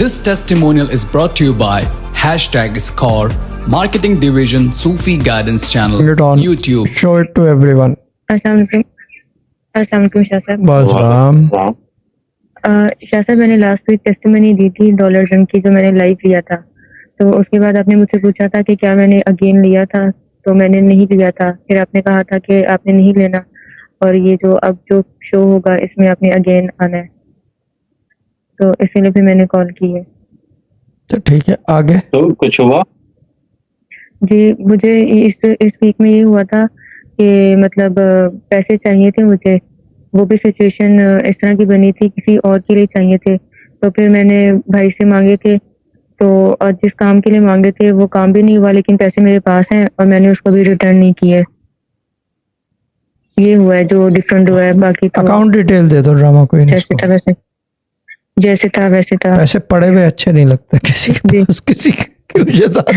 This testimonial is brought to you by #Score, Marketing Division, Sufi Guidance Channel, It on. YouTube. Show it to everyone. अस्सलाम वालेकुम शाह साहब। Basram. Shah साहब, मैंने last week testimony दी थी dollar जंग की, जो मैंने लाइव लिया था। तो उसके बाद आपने मुझसे पूछा था कि क्या मैंने अगेन लिया था, तो मैंने नहीं लिया था। फिर आपने कहा था कि आपने नहीं लेना, और ये जो अब जो शो होगा इसमें आपने अगेन आना है, तो इसीलिए फिर मैंने कॉल की है। तो ठीक है, आगे तो कुछ हुआ? जी, मुझे इस वीक में ये हुआ था कि मतलब पैसे चाहिए थे मुझे, वो भी सिचुएशन इस तरह की बनी थी, किसी और के लिए चाहिए थे। तो फिर मैंने भाई से मांगे थे, तो और जिस काम के लिए मांगे थे वो काम भी नहीं हुआ, लेकिन पैसे मेरे पास हैं और मैंने उसको भी रिटर्न नहीं किए। ये हुआ है जो डिफरेंट हुआ है, बाकी तो अकाउंट डिटेल दे दो ड्रामा क्वीन जैसे था वैसे वैसे था। पैसे पड़े हुए अच्छे नहीं लगते किसी के जी। पास, किसी के साथ।